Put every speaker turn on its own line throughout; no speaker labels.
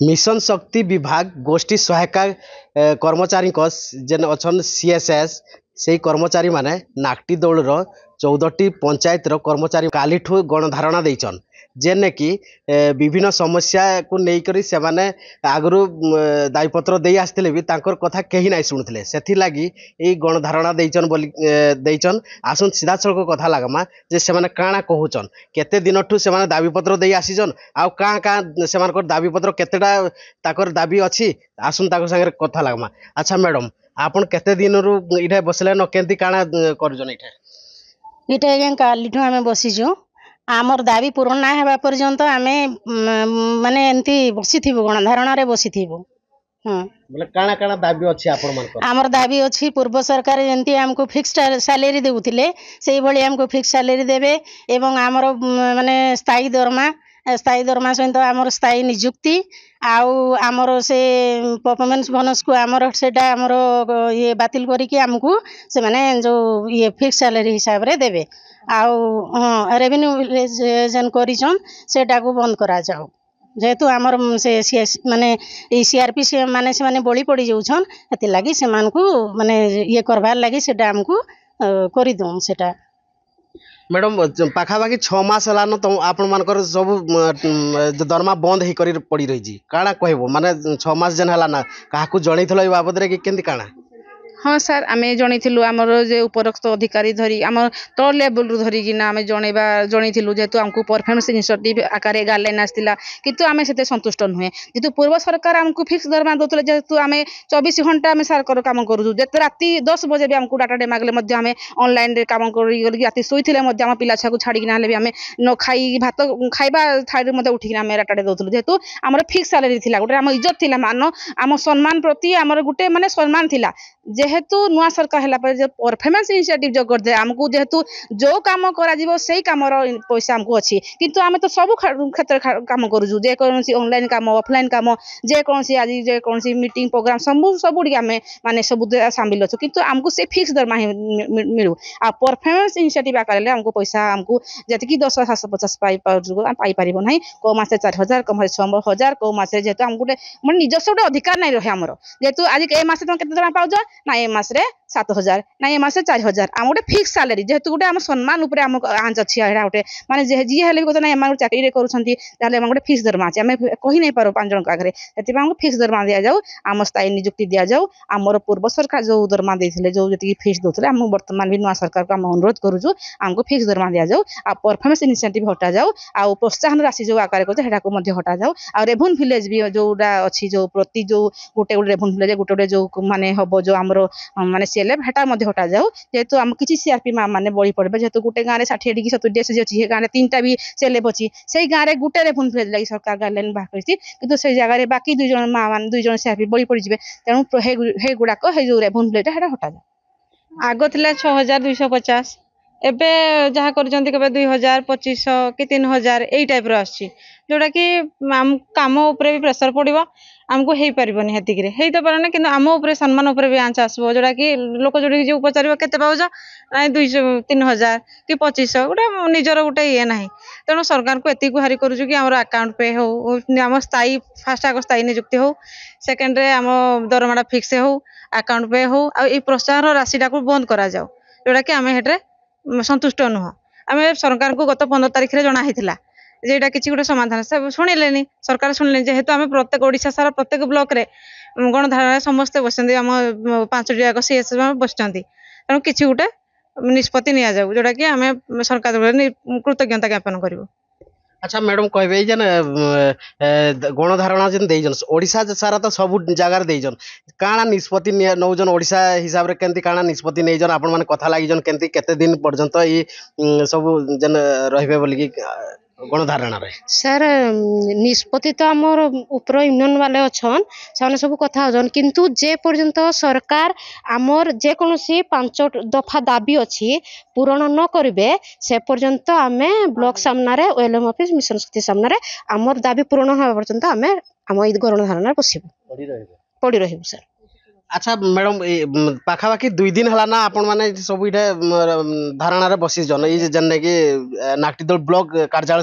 Mission शक्ति विभाग गोष्ठी सहायका कर्मचारी जेन अच्छा सीएसएस से कर्मचारी माने नाकटी दौड़ 14टी पंचायत कर्मचारी काली गणधारणा देचन जेने कि विभिन्न समस्या को लेकर से माने आगु दायीपत्र दे आसते भी तांकर कथा कहीं ना शुणुले से लगी ये गणधारणा देचन बोली देचन आसन सीधा सड़क कथा लगमा जे से माने काଣା कहूचन केते दिन ठू से माने दाबीपत्र दे आसीचन आउ काँ काँ से दाबीपत्र केतेटा ताकर दाबी अच्छी आसन ताकर संगे कथा लगमा। अच्छा मैडम आपन केते दिन रु इठे बसले न केंती काଣା करजन इठे
इटा आज्ञा कालीठू आम बसीचु आमर दाबी पूरण ना हेबा पर्यंत आमे माने एंती बसीथिबु गणधारणा बसी
बोले काଣା काଣା दाबी अच्छी आपण मान
आमर दाबी अच्छी पूर्व सरकार जेंती हमको फिक्स सैलरी देउथिले सेही भली हमको फिक्स सैलरी देबे एवं आमर माने स्थायी दरमा सहित आमर स्थायी नियुक्ति आउ आमर से परफॉर्मेंस बोनस को आमर सेटा आमर ये बातिल करिके हमको से माने जो ये फिक्स सैलरी हिसाब रे देबे आउ रेवेन्यू जेन करिचन सेटा को बंद करा जाओ जेहेतु आमर से माने सीआरपी से माने बड़ी पड़ी जाउछन हेति लागि से मान को माने ये करबार लागि सेटा हमको करि दउ सेटा।
मैडम पाखापाखि 6 मास हलान तो आपण मानकर सब दरमा बंद ही करी पड़ी रही काଣା कहबो माने 6 मास जन हला ना काहाकू जणैथलो ए बाबद रे कि केंती काଣା।
हाँ सर आम जनइलु आमर जे उपरोक्त अधिकारी धरी आम तल लेवल रु धरिकिना आम जनइलु जेहेतु आमको परफॉर्मेंस इनिशिएटिव आकार गाइडलाइन आसला किंतु आम से संतुष्ट नुहे जेहेतु पूर्व सरकार आमको फिक्स दरमा दौले जेहेतु आम 24 घंटा आम सार कम करूँ जिते राति 10 बजे भी आमको डाटा डे मागले आम ऑनलाइन रे काम कर राति शोले आम पिला छुआ को छाड़िना भी आम न खाई भात खाइबा थाई उठिक आम डाटा डे दौलू जेहेतु आम फिक्स सैलरी थी गोटे आम इज्जत थी मान आम सम्मान प्रति आम गोटे माने सम्मान थिला जेहेतु नुआ सरकार है परफॉर्मेंस इनिशिएटिव जो करदे आमको जेहेतु जो काम करा से काम पैसा आमको अच्छी किंतु आम तो सब क्षेत्र काम करूँ जेकोसी ऑनलाइन काम ऑफलाइन काम जेकोसी आज जेकोसी मीटिंग प्रोग्राम सब आम माने सब सामिल अच्छु किंतु आमको से फिक्स दरमा ही मिलू आ परफॉर्मेंस इनिशिएटिव आकार आमको पैसा आमको जी 10,750 पाई ना कौ मस 4,000 कौ मस 6,000 कौ मस जेहेतु आम गोटे मैं निजस्व गोटे अधिकार नहीं रहे आमर जेहेतु आज ए मस तुम के पाउज ना ए मस 7,000 ना ए मस 4,000 आम गोटे फिक्स सैलरी जेहेतु गोटे आम सम्मान उपर आम आंच अच्छी गोटे माने जी हेल्ले भी ना एम चाकरी कर गोटे फिक्स दरमा अच्छे आम कही नहीं पार 5 जन आगे से आमको फिक्स दरमा दि जाऊ आम स्थायी नियुक्ति दि जाऊ आमर पूर्व सरकार जो दरमा देते जो जी फिक्स दूसरे आम बर्तमान भी नुआ सरकार को आम अनुरोध करूँ आमको फिक्स दरमा दि जाऊ आ परफॉर्मेंस इनिशिएटिव हटा जाऊ आ प्रोत्साहन राशि जो आकार करते हटा जाऊ आ रेभन विलेज भी जोटा अच्छी जो प्रति जो गोटे गोटे रेभन विलेज गोटे जो माने हम जो आमर माने सेलेब हेटा हटा जाऊ जेहेतु आम किसी सीआरपी माँ मैंने बड़ी पड़े जेहेतु गोटे गाँव में 60 कि 70 एसएचजी अच्छी गाँव में 3टा भी सेलेब अच्छी से गाँव में गोटे रेभन विलेज लगी सरकार गाइडलाइन बाहर कर से जगह बाकी 2 जन माँ मैंने 2 जन सीआरपी बड़ी पड़े तेणु गुड़ाक जो रेभन विलेज हटा जाऊ आग थी 6,250 एबे जहाँ कर 2,000 कि 3,000 यही टाइप जोटा कि आम कम उपर भी प्रेसर पड़ो आमको हो पारनि हेतिक तो पारे कि आम उपर सम्मान उपर भी आंच आसो जोटा कि लोक जो पचार के पाउज ना 2,000-3,000 कि 2,500 गोटे निजर गोटे ये ना तेणु सरकार को एति गुहारि करूँ कि आम अकाउंट पे हो आम स्थायी फास्ट आग स्थायी नियुक्ति हो सेकेंड रे आम दरमाटा फिक्स हो अकाउंट पे हो आ प्रोत्साहन राशिटा को बंद करा जाओ जोटा कि आम हेटे संतुष्ट नुह आम सरकार को गत 15 तारिख में जनाई जेटा किसी गोटे समाधान सब शुणिले सरकार शुणिले जेहेतु आम प्रत्येक ओडिशा सारा प्रत्येक ब्लॉक रे गणधारणा समस्ते बसते आम 5टी जाक सीएस बसते तेणु किसी गोटे निष्पत्ति नि जाऊ जोटा कि आम सरकार कृतज्ञता ज्ञापन करूँ।
अच्छा मैडम कहबे जन गणधारणा जन देजन ओडिशा सारा तो सब जगार देजन काଣା निष्पत्ति नौजन ओडिशा हिसाब रे केंती काଣା निष्पत्ति नेजन आपण माने कथा लागि जन केंती केते दिन पर्यंत ई सब जन रहबे बोली गणधारणा रे
सर निष्पत्ति तो आमर ऊपर यूनियन वाले अच्छन से सब कथा होजन किंतु जे पर्यंत सरकार आमर जे कोनोसी 5 दफा दाबी अच्छी पूरण न करिवे से पर्यंत आमे ब्लॉक सामना रे ओएलएम ऑफिस मिशन शक्ति सामना रे आमर दाबी पूरण होबा पर्यंत आमे आम गणधारणा बसिबो पड़ी रहबो सर।
अच्छा मैडम पाखापाखि 2 दिन हला ना आपण माने सब धारणा रे बसी जन ये जन कि नाकटीदोल ब्लॉक कार्यालय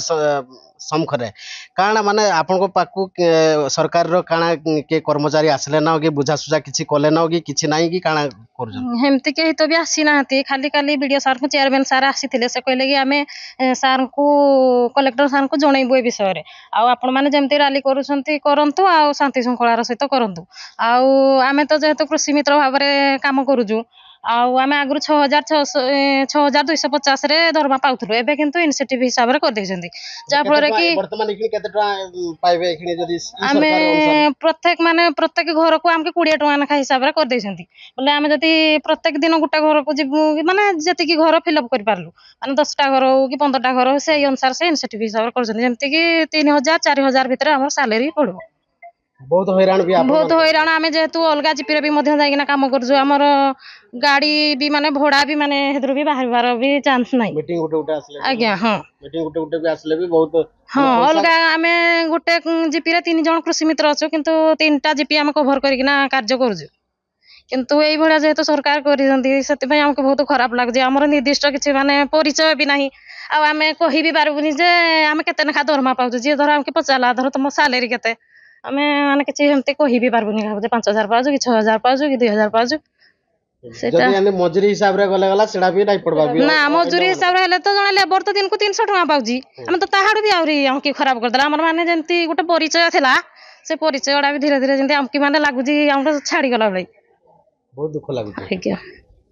सम्मुखें काଣା माने आपन पाखु सरकार रो काଣା के कर्मचारी आसले ना कि बुझासुझा किछि कले ना कि किछि नाही कि काଣା करू
हेमती के तो भी आसी नाहती खाली खाली वीडियो सार को चेयरमैन सार आसीथिले से कहले कि आमे सार को कलेक्टर सार को जणैबो ए विषय रे आ आपण माने जेमती रैली करूछंती करंतु आ शांति शृंखलार सहित करंतु आ आमे तो जेहेतु कृषि मित्र भाव रे काम करूजु आमे आगु 6250 रे दरमा पाउथलु एबे किंतु इनिशिएटिव हिसाब रे कर दैछंती जा फल रे कि
वर्तमान इखनी केते टका पाइबे इखनी जदी
आमे प्रत्येक घर को आमके 20 टका ना हिसाब रे कर दैछंती बोले आमे जदी प्रत्येक दिन गुटा घर को जिबु माने जति की घर फिल अप कर पारलु माने 10 टा घर हो कि 15 टा घर हो से अनुसार से इनिशिएटिव हिसाब रे करछंती जेमति कि 3000 4000 भीतर हमर सैलरी पड़ो
बहुत हैरान भी
बहुत हैरान आमे जेहेतु अलगा जीपी रे भी मध्य जाइना काम करजु हमर गाड़ी भी माने भोड़ा भी माने हेदरो भी बाहर भी चांस नाही
मीटिंग गुटे आसले
आज्ञा हां
मीटिंग गुटे भी आसले भी बहुत
हां अलगा आमे गुटे जीपी रे 3 जण कृषि मित्र अछु किंतु 3टा जीपी आमे कवर करिकिना कार्य करजु किंतु एई भळा जेहेतु सरकार करिसंती सेति पय हमके बहुत खराब लाग जे हमर निर्दिष्ट किछि माने परिचय भी नाही आ आमे कहि भी पारबुनी जे आमे केते नखा दरमा पाउजु जे धर हमके पचाला धर तुम सैलरी केते आमे माने किछि हमते कहि भी पारबुनी जे 5000 पाउजु कि 6000 पाउजु कि 2000 पाउजु
सेटा जदी मजूरी हिसाब रे गले गला सेडा भी नाही पड़बा भी
ना मजूरी हिसाब रे हेले तो जणे लेबर तो दिन को 300 टका पाउजी हम तो ताहाडू भी आउरी हमके खराब कर देला हमर माने जेंती गुटे परिचय थिला से परिचयडा भी धीरे धीरे जेंती हमके माने लागुजी हम छाडी गला बळे
बहुत दुख लागुची
ठीक है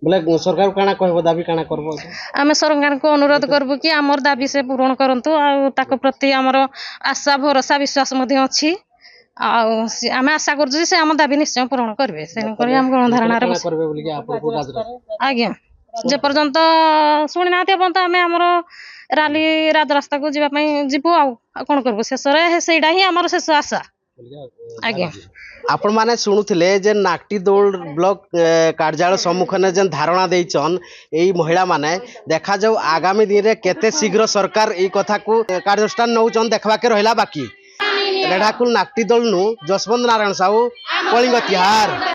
बोले सरकार काना कहबो दाबी काना करबो
आमे सरकार को अनुरोध करबो कि हमर दाबी से पूर्ण करंतु आ ताको प्रति हमर आशा भरोसा विश्वास मध्ये अछि आमे आशा करजु से हम दाबी निश्चय पूर्ण करबे से करी हम गणधारणा रे
करबे बोली कि आपन को राज
आज्ञा जे पर्यंत सुनि नाते पर्यंत आमे हमर रैली राजरास्ता को जीवा पई जीवो आ कोन करबो शेष रे सेडा ही हमर शेष आशा आज्ञा
आपण माने सुनुथिले जे नाकटी दौड़ ब्लॉक कार्यालय सम्मुखने जेन धारणा देइचन एई महिला माने देखा जाऊ आगामी दिन रे केते शीघ्र सरकार एई कथा को कार्यानुष्ठान नौचन देखबा के रहला बाकी रेढाकुल नाकटी दौड़ नु जसवंत नारायण साहू कलिंग तिहार।